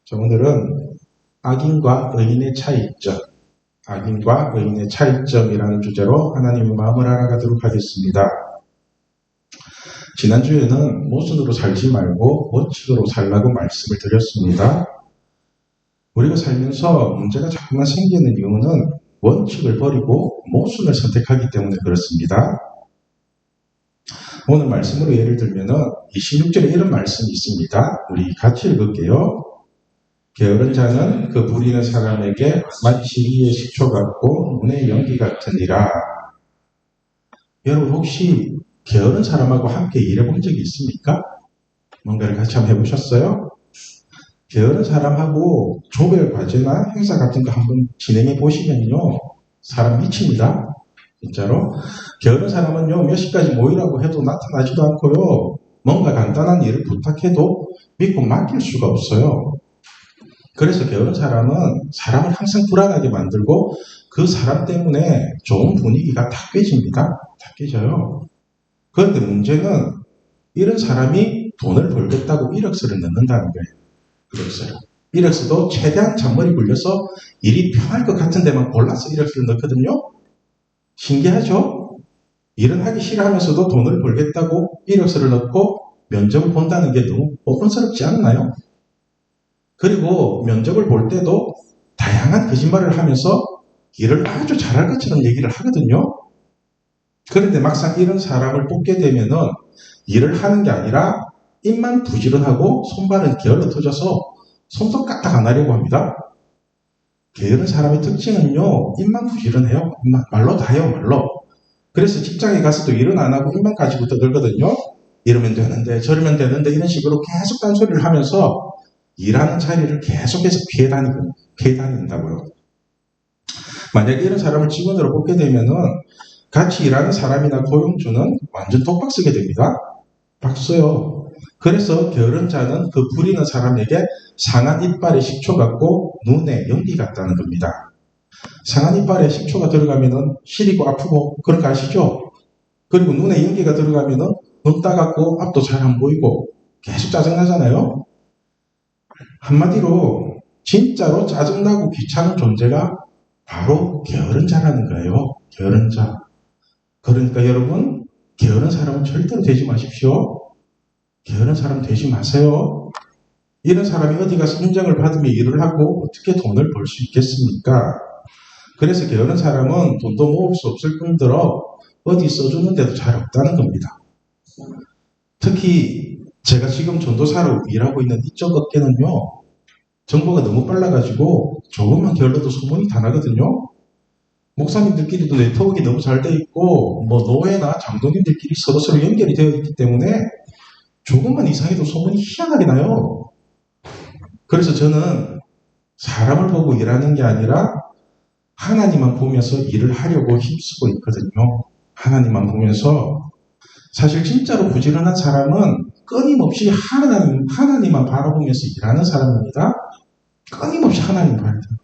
자, 오늘은 악인과 의인의 차이점, 악인과 의인의 차이점이라는 주제로 하나님의 마음을 알아가도록 하겠습니다. 지난주에는 모순으로 살지 말고 원칙으로 살라고 말씀을 드렸습니다. 우리가 살면서 문제가 자꾸만 생기는 이유는 원칙을 버리고 모순을 선택하기 때문에 그렇습니다. 오늘 말씀으로 예를 들면 26절에 이런 말씀이 있습니다. 우리 같이 읽을게요. 게으른 자는 그 부리는 사람에게 마치 이의 식초 같고 눈의 연기 같으니라. 여러분 혹시 게으른 사람하고 함께 일해본 적이 있습니까? 뭔가를 같이 한번 해보셨어요? 게으른 사람하고 조별 과제나 행사 같은 거 한번 진행해 보시면요, 사람 미칩니다. 진짜로. 게으른 사람은요, 몇 시까지 모이라고 해도 나타나지도 않고요, 뭔가 간단한 일을 부탁해도 믿고 맡길 수가 없어요. 그래서 게으른 사람은 사람을 항상 불안하게 만들고 그 사람 때문에 좋은 분위기가 다 깨집니다. 다 깨져요. 그런데 문제는 이런 사람이 돈을 벌겠다고 이력서를 넣는다는 거예요. 이력서도 최대한 잔머리 굴려서 일이 편할 것 같은 데만 골라서 이력서를 넣거든요. 신기하죠? 일은 하기 싫어하면서도 돈을 벌겠다고 이력서를 넣고 면접을 본다는 게 너무 뻔뻔스럽지 않나요? 그리고 면접을 볼 때도 다양한 거짓말을 하면서 일을 아주 잘할 것처럼 얘기를 하거든요. 그런데 막상 이런 사람을 뽑게 되면은 일을 하는 게 아니라 입만 부지런하고 손발은 게을러 터져서 손도 까딱 안 하려고 합니다. 게으른 사람의 특징은요, 입만 부지런해요. 말로 다 해요, 말로. 그래서 직장에 가서도 일은 안 하고 입만 가지고 떠들거든요. 이러면 되는데 저러면 되는데 이런 식으로 계속 딴소리를 하면서 일하는 자리를 계속해서 피해 다닌다고요. 만약에 이런 사람을 직원으로 뽑게 되면은 같이 일하는 사람이나 고용주는 완전 독박 쓰게 됩니다. 박수요. 그래서 게으른 자는 그 부리는 사람에게 상한 이빨에 식초 같고 눈에 연기 같다는 겁니다. 상한 이빨에 식초가 들어가면은 시리고 아프고 그런 거 아시죠? 그리고 눈에 연기가 들어가면은 눈 따갑고 앞도 잘 안 보이고 계속 짜증나잖아요. 한마디로 진짜로 짜증나고 귀찮은 존재가 바로 게으른 자라는 거예요. 게으른 자. 그러니까 여러분, 게으른 사람은 절대로 되지 마십시오. 게으른 사람 되지 마세요. 이런 사람이 어디 가서 인정을 받으며 일을 하고 어떻게 돈을 벌 수 있겠습니까? 그래서 게으른 사람은 돈도 모을 수 없을 뿐더러 어디 써주는데도 잘 없다는 겁니다. 특히 제가 지금 전도사로 일하고 있는 이쪽 업계는요, 정보가 너무 빨라가지고 조금만 게을러도 소문이 다 나거든요. 목사님들끼리도 네트워크가 너무 잘 돼 있고 노회나 장로님들끼리 서로서로 연결이 되어 있기 때문에 조금만 이상해도 소문이 희한하게 나요. 그래서 저는 사람을 보고 일하는 게 아니라 하나님만 보면서 일을 하려고 힘쓰고 있거든요. 하나님만 보면서. 사실 진짜로 부지런한 사람은 끊임없이 하나님만 바라보면서 일하는 사람입니다. 끊임없이 하나님 봐야 돼요.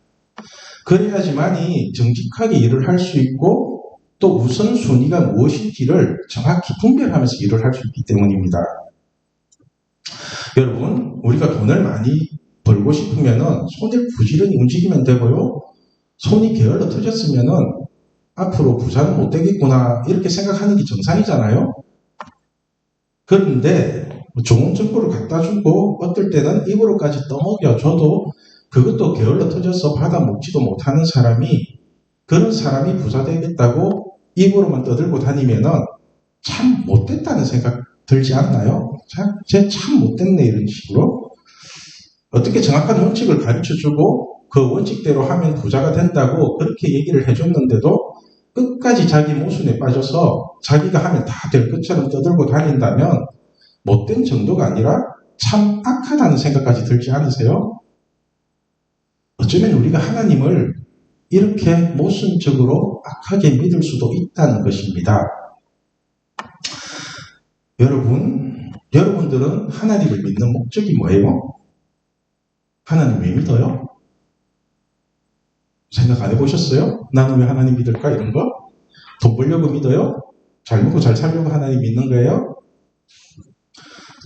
그래야지만이 정직하게 일을 할 수 있고 또 우선순위가 무엇인지를 정확히 분별하면서 일을 할 수 있기 때문입니다. 여러분, 우리가 돈을 많이 벌고 싶으면 손을 부지런히 움직이면 되고요. 손이 게을러 터졌으면 앞으로 부자는 못 되겠구나 이렇게 생각하는 게 정상이잖아요. 그런데 좋은 정보를 갖다 주고 어떨 때는 입으로까지 떠먹여줘도 그것도 게을러 터져서 받아먹지도 못하는 사람이, 그런 사람이 부자 되겠다고 입으로만 떠들고 다니면은 참 못됐다는 생각 들지 않나요? 쟤 참 못됐네 이런 식으로. 어떻게 정확한 원칙을 가르쳐주고 그 원칙대로 하면 부자가 된다고 그렇게 얘기를 해줬는데도 끝까지 자기 모순에 빠져서 자기가 하면 다 될 것처럼 떠들고 다닌다면 못된 정도가 아니라 참 악하다는 생각까지 들지 않으세요? 어쩌면 우리가 하나님을 이렇게 모순적으로 악하게 믿을 수도 있다는 것입니다. 여러분들은 하나님을 믿는 목적이 뭐예요? 하나님 왜 믿어요? 생각 안 해보셨어요? 나는 왜 하나님 믿을까? 이런 거? 돈 벌려고 믿어요? 잘 먹고 잘 살려고 하나님 믿는 거예요?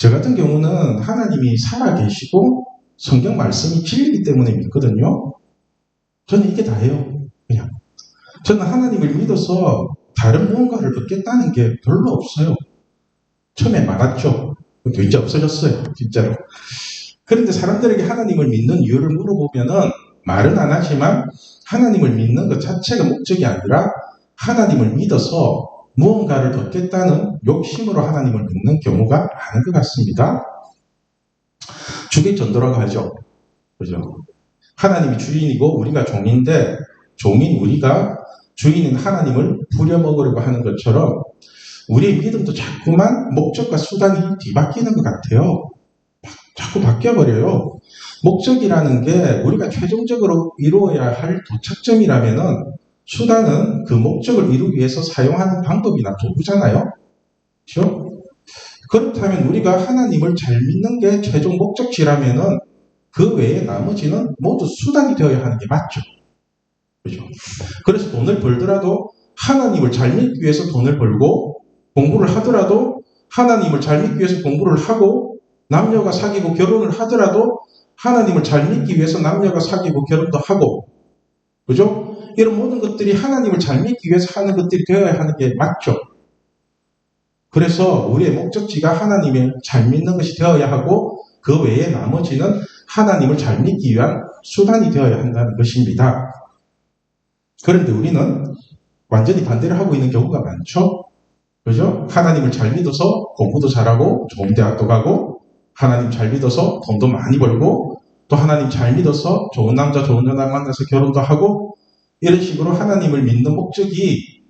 저 같은 경우는 하나님이 살아계시고 성경 말씀이 진리이기 때문에 믿거든요. 저는 이게 다예요. 그냥. 저는 하나님을 믿어서 다른 무언가를 얻겠다는 게 별로 없어요. 처음에 많았죠. 근데 이제 없어졌어요. 진짜로. 그런데 사람들에게 하나님을 믿는 이유를 물어보면은 말은 안 하지만 하나님을 믿는 것 자체가 목적이 아니라 하나님을 믿어서 무언가를 얻겠다는 욕심으로 하나님을 믿는 경우가 많은 것 같습니다. 주객전도라고 하죠. 그죠? 하나님이 주인이고 우리가 종인데 종인 우리가 주인인 하나님을 부려먹으려고 하는 것처럼 우리의 믿음도 자꾸만 목적과 수단이 뒤바뀌는 것 같아요. 자꾸 바뀌어버려요. 목적이라는 게 우리가 최종적으로 이루어야 할 도착점이라면은 수단은 그 목적을 이루기 위해서 사용하는 방법이나 도구잖아요. 그렇죠? 그렇다면 우리가 하나님을 잘 믿는 게 최종 목적지라면은 그 외에 나머지는 모두 수단이 되어야 하는 게 맞죠. 그죠? 그래서 돈을 벌더라도 하나님을 잘 믿기 위해서 돈을 벌고 공부를 하더라도 하나님을 잘 믿기 위해서 공부를 하고 남녀가 사귀고 결혼을 하더라도 하나님을 잘 믿기 위해서 남녀가 사귀고 결혼도 하고 그죠? 이런 모든 것들이 하나님을 잘 믿기 위해서 하는 것들이 되어야 하는 게 맞죠. 그래서 우리의 목적지가 하나님을 잘 믿는 것이 되어야 하고 그 외에 나머지는 하나님을 잘 믿기 위한 수단이 되어야 한다는 것입니다. 그런데 우리는 완전히 반대를 하고 있는 경우가 많죠. 그죠? 하나님을 잘 믿어서 공부도 잘하고 좋은 대학도 가고 하나님 잘 믿어서 돈도 많이 벌고 또 하나님 잘 믿어서 좋은 남자 좋은 여자 만나서 결혼도 하고 이런 식으로 하나님을 믿는 목적이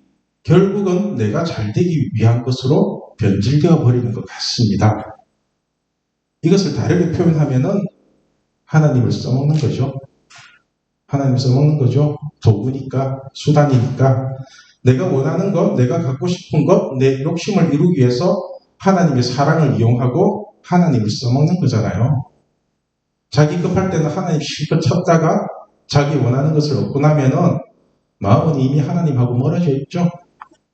결국은 내가 잘 되기 위한 것으로 변질되어 버리는 것 같습니다. 이것을 다르게 표현하면은 하나님을 써먹는 거죠. 하나님을 써먹는 거죠. 도구니까, 수단이니까. 내가 원하는 것, 내가 갖고 싶은 것, 내 욕심을 이루기 위해서 하나님의 사랑을 이용하고 하나님을 써먹는 거잖아요. 자기 급할 때는 하나님 실컷 찾다가 자기 원하는 것을 얻고 나면은 마음은 이미 하나님하고 멀어져 있죠.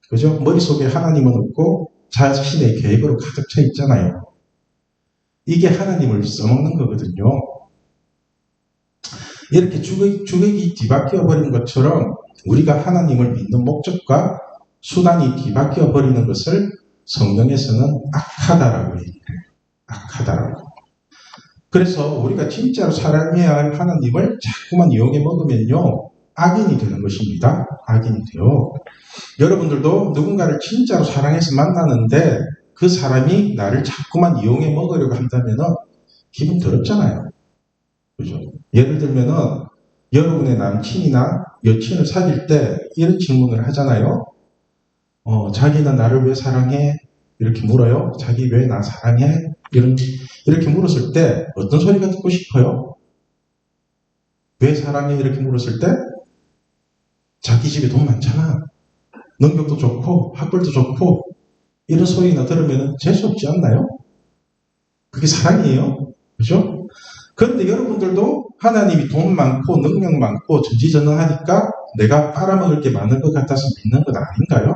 그죠? 머릿속에 하나님은 없고 자신의 계획으로 가득 차 있잖아요. 이게 하나님을 써먹는 거거든요. 이렇게 주객이 뒤바뀌어 버린 것처럼 우리가 하나님을 믿는 목적과 수단이 뒤바뀌어 버리는 것을 성경에서는 악하다라고 얘기해요. 악하다라고. 그래서 우리가 진짜로 사랑해야 할 하나님을 자꾸만 이용해 먹으면요. 악인이 되는 것입니다. 악인이 돼요. 여러분들도 누군가를 진짜로 사랑해서 만나는데 그 사람이 나를 자꾸만 이용해 먹으려고 한다면 기분 더럽잖아요. 그죠? 예를 들면은 여러분의 남친이나 여친을 사귈 때 이런 질문을 하잖아요. 자기는 나를 왜 사랑해? 이렇게 물어요. 자기 왜 나 사랑해? 이렇게 물었을 때 어떤 소리가 듣고 싶어요? 왜 사랑해? 이렇게 물었을 때 자기 집에 돈 많잖아. 능력도 좋고 학벌도 좋고 이런 소리나 들으면 재수없지 않나요? 그게 사랑이에요. 그죠? 그런데 여러분들도 하나님이 돈 많고 능력 많고 전지전능하니까 내가 빨아먹을 게 많은 것 같아서 믿는 것 아닌가요?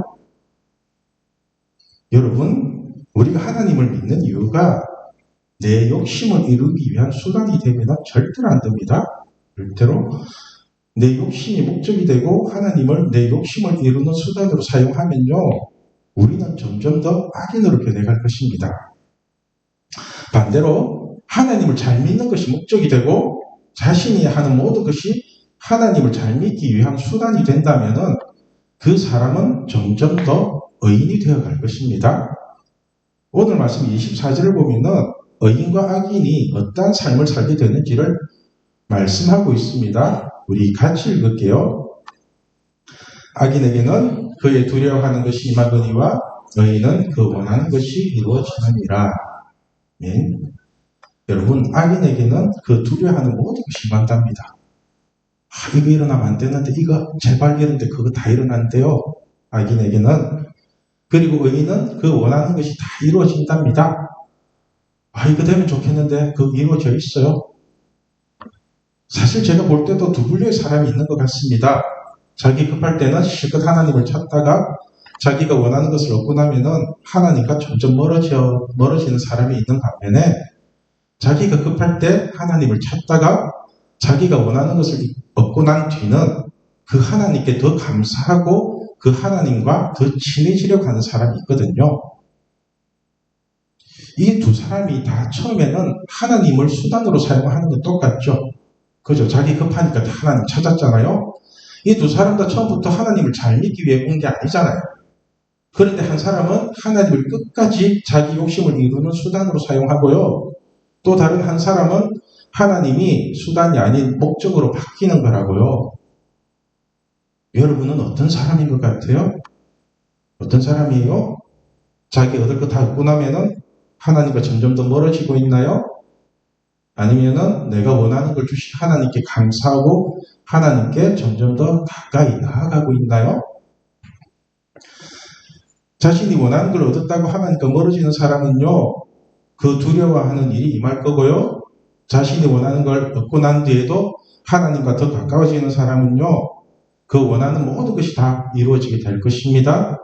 여러분, 우리가 하나님을 믿는 이유가 내 욕심을 이루기 위한 수단이 되면 절대로 안 됩니다. 절대로. 내 욕심이 목적이 되고 하나님을 내 욕심을 이루는 수단으로 사용하면요. 우리는 점점 더 악인으로 변해갈 것입니다. 반대로 하나님을 잘 믿는 것이 목적이 되고 자신이 하는 모든 것이 하나님을 잘 믿기 위한 수단이 된다면 그 사람은 점점 더 의인이 되어갈 것입니다. 오늘 말씀 24절을 보면은 의인과 악인이 어떠한 삶을 살게 되는지를 말씀하고 있습니다. 우리 같이 읽을게요. 악인에게는 그의 두려워하는 것이 임하거니와 의인은 그 원하는 것이 이루어지느니라. 아멘. 여러분, 악인에게는 그 두려워하는 모든 것이 임한답니다. 이거 일어나면 안 되는데, 이거 제발 이러는데 그거 다 일어난대요. 악인에게는. 그리고 의인은 그 원하는 것이 다 이루어진답니다. 이거 되면 좋겠는데 그거 이루어져 있어요. 사실 제가 볼 때도 두 분류의 사람이 있는 것 같습니다. 자기 급할 때는 실컷 하나님을 찾다가 자기가 원하는 것을 얻고 나면은 하나님과 점점 멀어지는 사람이 있는 반면에 자기가 급할 때 하나님을 찾다가 자기가 원하는 것을 얻고 난 뒤는 그 하나님께 더 감사하고 그 하나님과 더 친해지려고 하는 사람이 있거든요. 이 두 사람이 다 처음에는 하나님을 수단으로 사용하는 건 똑같죠. 그죠? 자기 급하니까 하나님 찾았잖아요. 이 두 사람 다 처음부터 하나님을 잘 믿기 위해 온 게 아니잖아요. 그런데 한 사람은 하나님을 끝까지 자기 욕심을 이루는 수단으로 사용하고요. 또 다른 한 사람은 하나님이 수단이 아닌 목적으로 바뀌는 거라고요. 여러분은 어떤 사람인 것 같아요? 어떤 사람이에요? 자기 얻을 거 다 얻고 나면은 하나님과 점점 더 멀어지고 있나요? 아니면은 내가 원하는 걸 주신 하나님께 감사하고 하나님께 점점 더 가까이 나아가고 있나요? 자신이 원하는 걸 얻었다고 하나님과 멀어지는 사람은요, 그 두려워하는 일이 임할 거고요. 자신이 원하는 걸 얻고 난 뒤에도 하나님과 더 가까워지는 사람은요, 그 원하는 모든 것이 다 이루어지게 될 것입니다.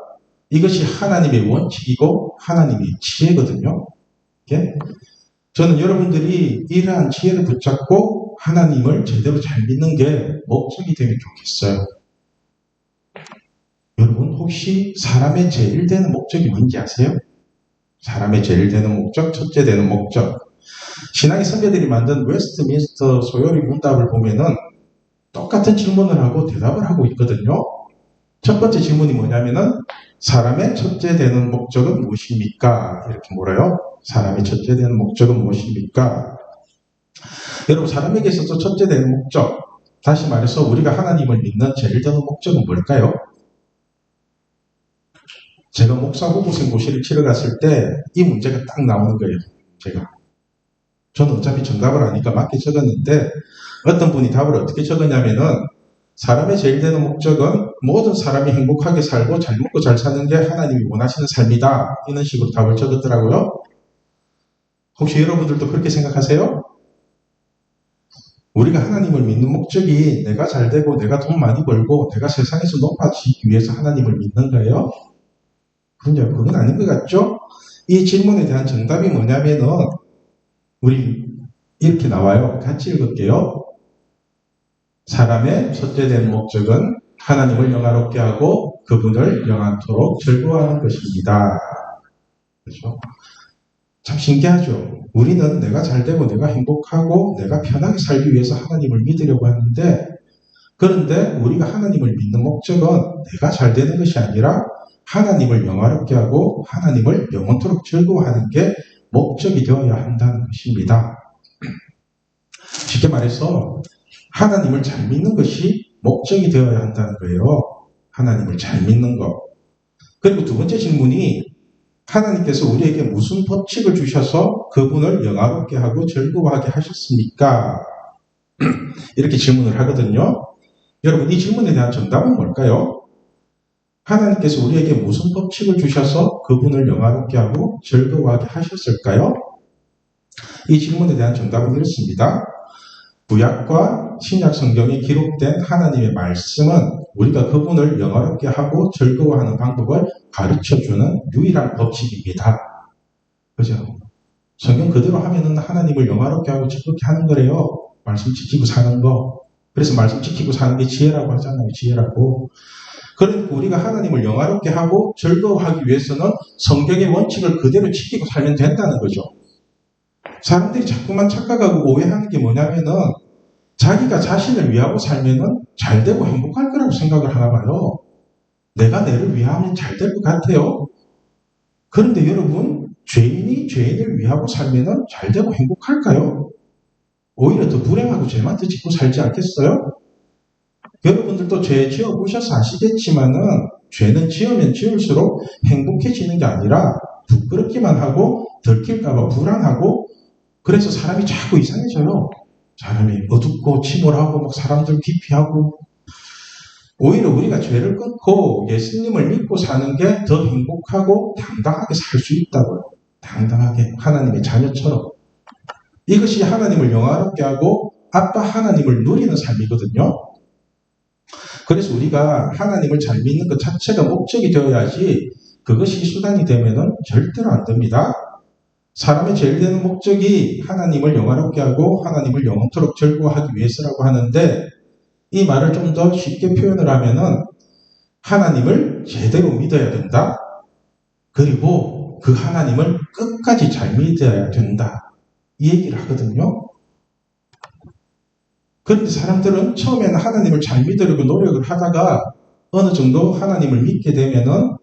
이것이 하나님의 원칙이고 하나님의 지혜거든요. 예? 저는 여러분들이 이러한 지혜를 붙잡고 하나님을 제대로 잘 믿는 게 목적이 되면 좋겠어요. 여러분 혹시 사람의 제일 되는 목적이 뭔지 아세요? 사람의 제일 되는 목적, 첫째 되는 목적. 신앙의 선배들이 만든 웨스트민스터 소요리 문답을 보면은 똑같은 질문을 하고 대답을 하고 있거든요. 첫 번째 질문이 뭐냐면은 사람의 첫째 되는 목적은 무엇입니까? 이렇게 물어요. 사람의 첫째 되는 목적은 무엇입니까? 여러분 사람에게 있어서 첫째 되는 목적, 다시 말해서 우리가 하나님을 믿는 제일 되는 목적은 뭘까요? 제가 목사 후보생 고시를 치러 갔을 때 이 문제가 딱 나오는 거예요. 저는 어차피 정답을 아니까 맞게 적었는데 어떤 분이 답을 어떻게 적었냐면은 사람의 제일 되는 목적은 모든 사람이 행복하게 살고 잘 먹고 잘 사는 게 하나님이 원하시는 삶이다. 이런 식으로 답을 적었더라고요. 혹시 여러분들도 그렇게 생각하세요? 우리가 하나님을 믿는 목적이 내가 잘 되고 내가 돈 많이 벌고 내가 세상에서 높아지기 위해서 하나님을 믿는 거예요? 그건 아닌 것 같죠? 이 질문에 대한 정답이 뭐냐면은 우리 이렇게 나와요. 같이 읽을게요. 사람의 첫째 된 목적은 하나님을 영화롭게 하고 그분을 영원토록 즐거워하는 것입니다. 그렇죠? 참 신기하죠. 우리는 내가 잘 되고 내가 행복하고 내가 편하게 살기 위해서 하나님을 믿으려고 하는데, 그런데 우리가 하나님을 믿는 목적은 내가 잘 되는 것이 아니라 하나님을 영화롭게 하고 하나님을 영원토록 즐거워하는 게 목적이 되어야 한다는 것입니다. 쉽게 말해서 하나님을 잘 믿는 것이 목적이 되어야 한다는 거예요. 하나님을 잘 믿는 것. 그리고 두 번째 질문이 하나님께서 우리에게 무슨 법칙을 주셔서 그분을 영화롭게 하고 즐거워하게 하셨습니까? 이렇게 질문을 하거든요. 여러분 이 질문에 대한 정답은 뭘까요? 하나님께서 우리에게 무슨 법칙을 주셔서 그분을 영화롭게 하고 즐거워하게 하셨을까요? 이 질문에 대한 정답은 이렇습니다. 구약과 신약 성경에 기록된 하나님의 말씀은 우리가 그분을 영화롭게 하고 즐거워하는 방법을 가르쳐주는 유일한 법칙입니다. 그죠? 성경 그대로 하면은 하나님을 영화롭게 하고 즐겁게 하는 거래요. 말씀 지키고 사는 거. 그래서 말씀 지키고 사는 게 지혜라고 하잖아요. 지혜라고. 그러니까 우리가 하나님을 영화롭게 하고 즐거워하기 위해서는 성경의 원칙을 그대로 지키고 살면 된다는 거죠. 사람들이 자꾸만 착각하고 오해하는 게 뭐냐면은 자기가 자신을 위하고 살면은 잘 되고 행복할 거라고 생각을 하나 봐요. 내가 내를 위하면 잘 될 것 같아요. 그런데 여러분, 죄인이 죄인을 위하고 살면은 잘 되고 행복할까요? 오히려 더 불행하고 죄만 더 짓고 살지 않겠어요? 여러분들도 죄 지어보셔서 아시겠지만은 죄는 지으면 지을수록 행복해지는 게 아니라 부끄럽기만 하고 들킬까봐 불안하고, 그래서 사람이 자꾸 이상해져요. 사람이 어둡고 침울하고 막 사람들 기피하고. 오히려 우리가 죄를 끊고 예수님을 믿고 사는 게 더 행복하고 당당하게 살 수 있다고요. 당당하게 하나님의 자녀처럼. 이것이 하나님을 영화롭게 하고 아빠 하나님을 누리는 삶이거든요. 그래서 우리가 하나님을 잘 믿는 것 자체가 목적이 되어야지 그것이 수단이 되면은 절대로 안 됩니다. 사람의 제일 되는 목적이 하나님을 영화롭게 하고 하나님을 영원토록 즐거워하기 위해서라고 하는데, 이 말을 좀 더 쉽게 표현을 하면은 하나님을 제대로 믿어야 된다. 그리고 그 하나님을 끝까지 잘 믿어야 된다. 이 얘기를 하거든요. 그런데 사람들은 처음에는 하나님을 잘 믿으려고 노력을 하다가 어느 정도 하나님을 믿게 되면은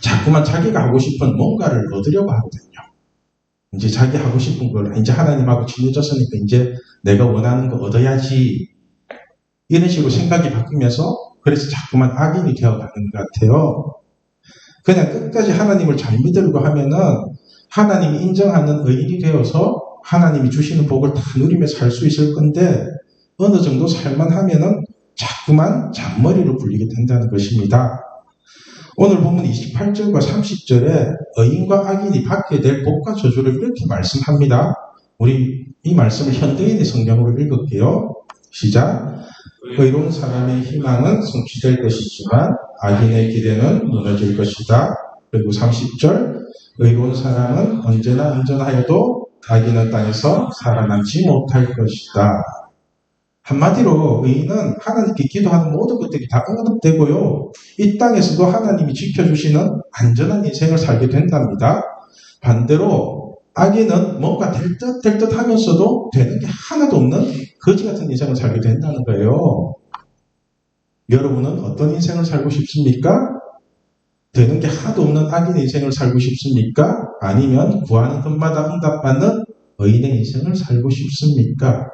자꾸만 자기가 하고 싶은 뭔가를 얻으려고 하거든요. 이제 자기 하고 싶은 걸, 이제 하나님하고 친해졌으니까 이제 내가 원하는 거 얻어야지. 이런 식으로 생각이 바뀌면서 그래서 자꾸만 악인이 되어가는 것 같아요. 그냥 끝까지 하나님을 잘 믿으려고 하면은 하나님이 인정하는 의인이 되어서 하나님이 주시는 복을 다 누리며 살 수 있을 건데, 어느 정도 살만 하면은 자꾸만 잔머리를 굴리게 된다는 것입니다. 오늘 본문 28절과 30절에 의인과 악인이 받게 될 복과 저주를 이렇게 말씀합니다. 우리 이 말씀을 현대인의 성경으로 읽을게요. 시작. 의로운 사람의 희망은 성취될 것이지만 악인의 기대는 무너질 것이다. 그리고 30절. 의로운 사람은 언제나 안전하여도 악인은 땅에서 살아남지 못할 것이다. 한마디로 의인은 하나님께 기도하는 모든 것들이 다 응답되고요, 이 땅에서도 하나님이 지켜주시는 안전한 인생을 살게 된답니다. 반대로 악인은 뭔가 될 듯 하면서도 되는 게 하나도 없는 거지 같은 인생을 살게 된다는 거예요. 여러분은 어떤 인생을 살고 싶습니까? 되는 게 하나도 없는 악인의 인생을 살고 싶습니까? 아니면 구하는 것마다 응답받는 의인의 인생을 살고 싶습니까?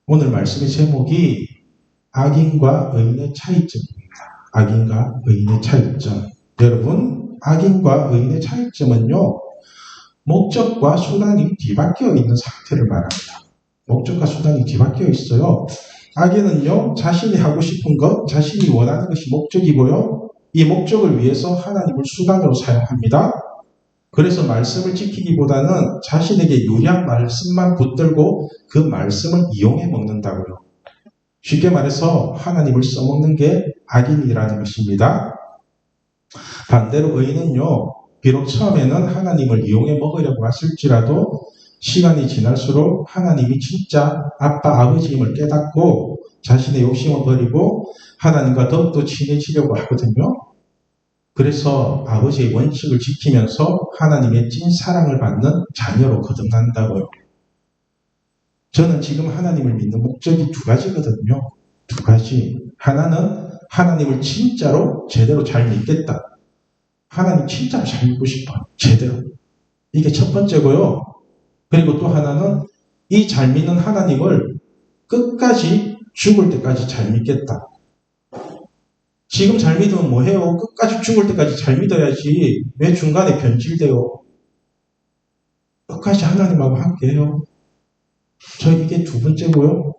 오늘 말씀의 제목이 악인과 의인의 차이점입니다. 악인과 의인의 차이점. 여러분, 악인과 의인의 차이점은요, 목적과 수단이 뒤바뀌어 있는 상태를 말합니다. 목적과 수단이 뒤바뀌어 있어요. 악인은요, 자신이 하고 싶은 것, 자신이 원하는 것이 목적이고요, 이 목적을 위해서 하나님을 수단으로 사용합니다. 그래서 말씀을 지키기보다는 자신에게 유리한 말씀만 붙들고 그 말씀을 이용해 먹는다고요. 쉽게 말해서 하나님을 써먹는 게 악인이라는 것입니다. 반대로 의인은요, 비록 처음에는 하나님을 이용해 먹으려고 했을지라도 시간이 지날수록 하나님이 진짜 아빠, 아버지임을 깨닫고 자신의 욕심을 버리고 하나님과 더욱더 친해지려고 하거든요. 그래서 아버지의 원칙을 지키면서 하나님의 찐 사랑을 받는 자녀로 거듭난다고요. 저는 지금 하나님을 믿는 목적이 두 가지거든요. 두 가지. 하나는 하나님을 진짜로 제대로 잘 믿겠다. 하나님 진짜로 잘 믿고 싶어요. 제대로. 이게 첫 번째고요. 그리고 또 하나는 이 잘 믿는 하나님을 끝까지 죽을 때까지 잘 믿겠다. 지금 잘 믿으면 뭐해요? 끝까지 죽을 때까지 잘 믿어야지. 왜 중간에 변질돼요? 끝까지 하나님하고 함께해요. 저 이게 두 번째고요.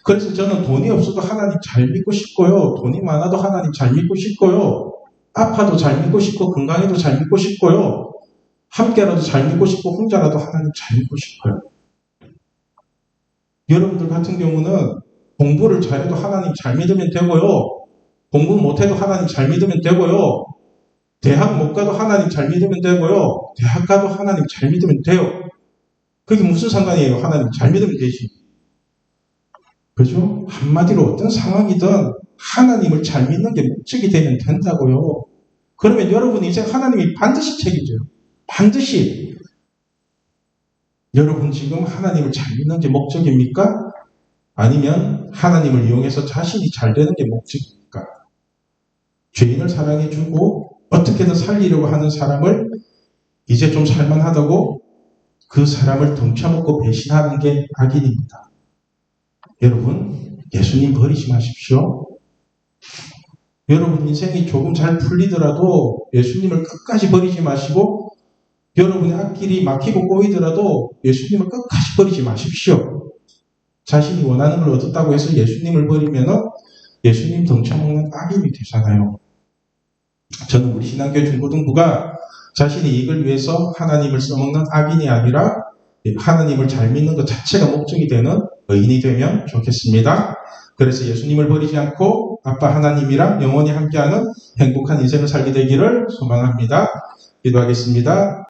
그래서 저는 돈이 없어도 하나님 잘 믿고 싶고요. 돈이 많아도 하나님 잘 믿고 싶고요. 아파도 잘 믿고 싶고 건강해도 잘 믿고 싶고요. 함께라도 잘 믿고 싶고 혼자라도 하나님 잘 믿고 싶어요. 여러분들 같은 경우는 공부를 잘해도 하나님 잘 믿으면 되고요. 공부 못해도 하나님 잘 믿으면 되고요. 대학 못 가도 하나님 잘 믿으면 되고요. 대학 가도 하나님 잘 믿으면 돼요. 그게 무슨 상관이에요? 하나님 잘 믿으면 되지. 그죠? 한마디로 어떤 상황이든 하나님을 잘 믿는 게 목적이 되면 된다고요. 그러면 여러분 인생 하나님이 반드시 책임져요. 반드시. 여러분 지금 하나님을 잘 믿는 게 목적입니까? 아니면 하나님을 이용해서 자신이 잘 되는 게 목적입니까? 죄인을 사랑해주고 어떻게든 살리려고 하는 사람을 이제 좀 살만하다고 그 사람을 덩쳐먹고 배신하는 게 악인입니다. 여러분, 예수님 버리지 마십시오. 여러분 인생이 조금 잘 풀리더라도 예수님을 끝까지 버리지 마시고, 여러분의 앞길이 막히고 꼬이더라도 예수님을 끝까지 버리지 마십시오. 자신이 원하는 걸 얻었다고 해서 예수님을 버리면 예수님 덩쳐먹는 악인이 되잖아요. 저는 우리 신앙교회 중고등부가 자신의 이익을 위해서 하나님을 써먹는 악인이 아니라 하나님을 잘 믿는 것 자체가 목적이 되는 의인이 되면 좋겠습니다. 그래서 예수님을 버리지 않고 아빠 하나님이랑 영원히 함께하는 행복한 인생을 살게 되기를 소망합니다. 기도하겠습니다.